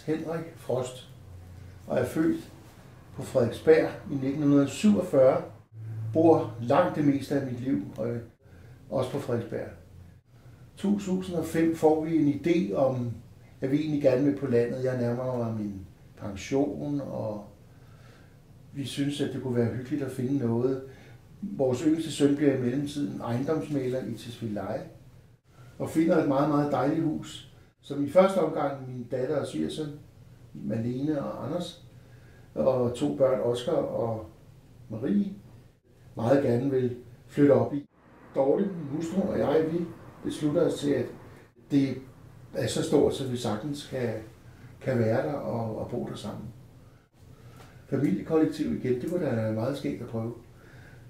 Henrik Frost og er født på Frederiksberg i 1947. Bor langt det meste af mit liv, og også på Frederiksberg. 2005 får vi en idé om, at vi egentlig gerne vil på landet. Jeg nærmer mig min pension, og vi synes, at det kunne være hyggeligt at finde noget. Vores yngste søn bliver i mellemtiden ejendomsmægler i Tisvildeleje, og finder et meget, meget dejligt hus, som i første omgang min datter og svigersøn, Malene og Anders, og 2 børn, Oscar og Marie, meget gerne vil flytte op i. Dorte, min hustru og jeg, vi beslutter os til, at det er så stort, så vi sagtens kan være der og bo der sammen. Familiekollektiv igen, det var da meget skægt at prøve.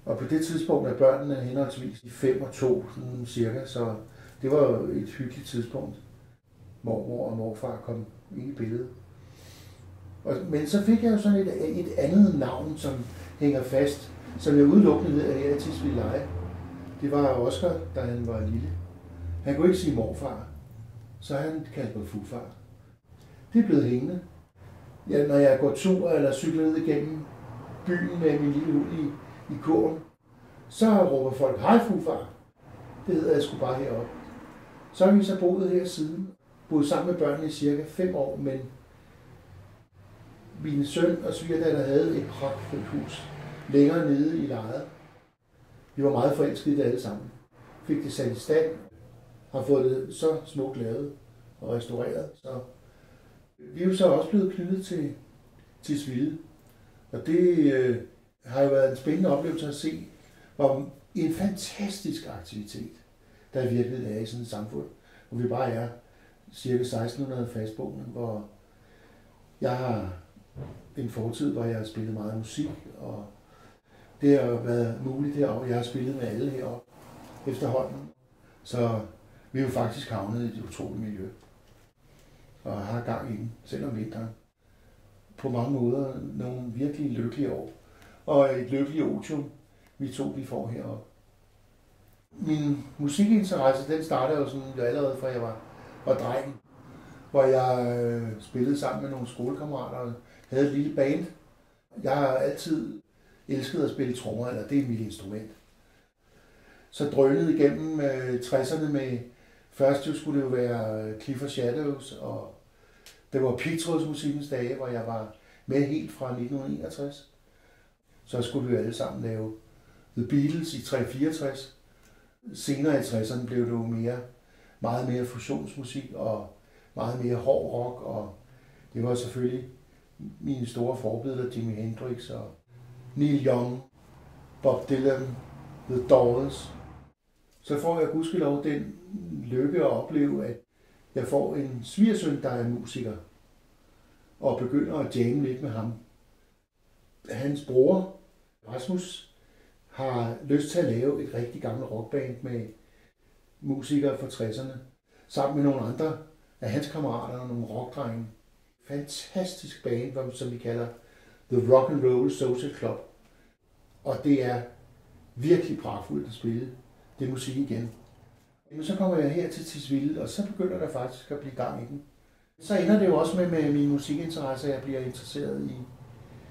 Og på det tidspunkt er børnene henholdsvis 5 og 2 cirka, så det var et hyggeligt tidspunkt. Mormor og morfar kom ind i billedet. Men så fik jeg jo sådan et andet navn, som hænger fast, som jeg udelukkende ved, at jeg er Tisvildeleje. Det var Oscar, da han var lille. Han kunne ikke sige morfar, så han kaldte mig fufar. Det er blevet hængende. Ja, når jeg går tur eller cykler ned igennem byen med min lille hund i kurven, så råber folk, hej fufar. Det hedder jeg sgu bare heroppe. Så har vi så boet her siden. Boet sammen med børnene i cirka 5 år, men min søn og svigerdatter havde et pragtfuldt hus længere nede i lejet. Vi var meget forelskede i det alle sammen. Fik det sat i stand, har fået det så smukt lavet og restaureret. Så vi er jo så også blevet knyttet til Tisvilde. Og det har jo været en spændende oplevelse at se, hvor en fantastisk aktivitet, der i virkeligheden er i sådan et samfund, hvor vi bare er cirka 1600 fastboende, hvor jeg har en fortid, hvor jeg har spillet meget musik, og det har været muligt deroppe. Jeg har spillet med alle heroppe efterhånden, så vi er jo faktisk havnet i et utroligt miljø, og har gang i den, selv om vinteren. På mange måder nogle virkelig lykkelige år, og et lykkeligt otium, vi får heroppe. Min musikinteresse, den startede jo sådan, allerede fra jeg var dreng, hvor jeg spillede sammen med nogle skolekammerater og havde et lille band. Jeg har altid elsket at spille trommer, eller det er mit instrument. Så drønede igennem 60'erne med, først skulle det jo være Clifford Shadows, og det var pigtrådsmusikkens dage, hvor jeg var med helt fra 1961. Så skulle vi jo alle sammen lave The Beatles i 1964. Senere i 60'erne blev det jo meget mere fusionsmusik og meget mere hård rock, og det var selvfølgelig mine store forbilleder, Jimi Hendrix og Neil Young, Bob Dylan, The Doors. Så får jeg gudskelov den lykke at opleve, at jeg får en svigersøn, der er musiker, og begynder at jamme lidt med ham. Hans bror, Rasmus, har lyst til at lave et rigtig gammelt rockband med musikere fra 60'erne, sammen med nogle andre af hans kammerater og nogle rockdrenge. Fantastisk band, som vi kalder The Rock and Roll Social Club. Og det er virkelig pragtfuldt at spille det musik igen. Men så kommer jeg her til Tisvilde, og så begynder der faktisk at blive gang i den. Så ender det jo også med min musikinteresse, at jeg bliver interesseret i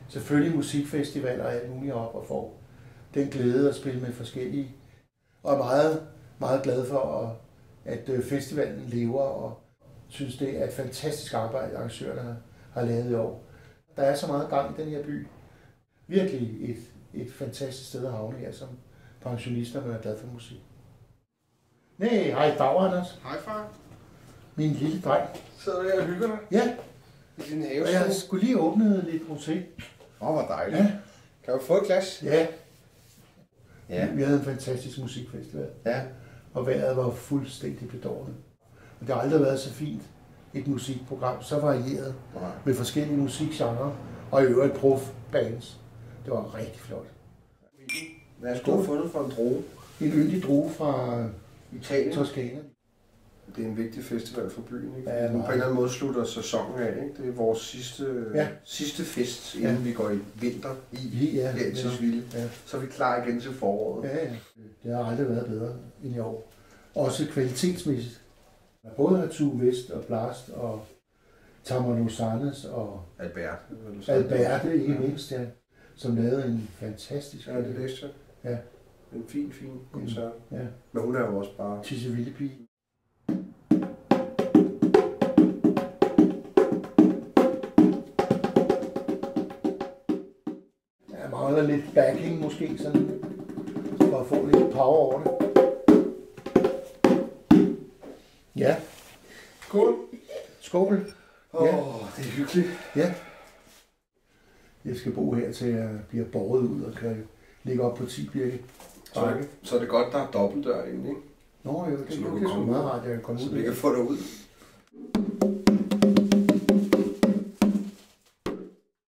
selvfølgelig musikfestivaler og alt muligt op, og får den glæde at spille med forskellige. Og er meget, meget glad for, at festivalen lever, og synes, det er et fantastisk arbejde, arrangørerne har lavet i år. Der er så meget gang i den her by. Virkelig et fantastisk sted at havne her som pensionister, man er glad for musik. Nej, hej dag, Anders. Hej far. Min lille dreng. Sidder du her og hygger dig? Ja. I din have. Og jeg skulle lige åbne lidt rosé. Hvor dejligt. Ja. Kan du få et glas? Ja. Ja. Vi havde en fantastisk musikfestival. Ja. Og vejret var fuldstændig bedårende. Og det har aldrig været så fint et musikprogram, så varieret med forskellige musikgenrer og i øvrigt prof-bands. Det var rigtig flot. Hvad har du fundet for en droge? En yndig droge fra Italien. Toskana. Det er en vigtig festival for byen, ikke? Ja, på en eller anden måde slutter sæsonen af, ikke? Det er vores sidste fest, inden vi går i vinter her i Tisvilde. Ja. Så er vi klar igen til foråret. Ja. Det har aldrig været bedre end i år. Også kvalitetsmæssigt. Både har Tue Vest og Blast og Tamara Sarnes og Alberte, ikke mindst, ja, som lavede en fantastisk... Ja, det læste jeg. Ja. En fin koncert. Ja. Men hun er jo også bare... Tissevildepige. Jeg mangler lidt backing måske, sådan, for at få lidt power over det. Ja. Skål. Skål. Ja. Det er hyggeligt. Ja. Jeg skal bo her, til jeg bliver båret ud og kan ligge op på 10 Birke. Så er det godt, der er dobbeltdør inde, ikke? Nå jo, det er meget rart, at jeg kan komme ud. Så vi kan få dig ud.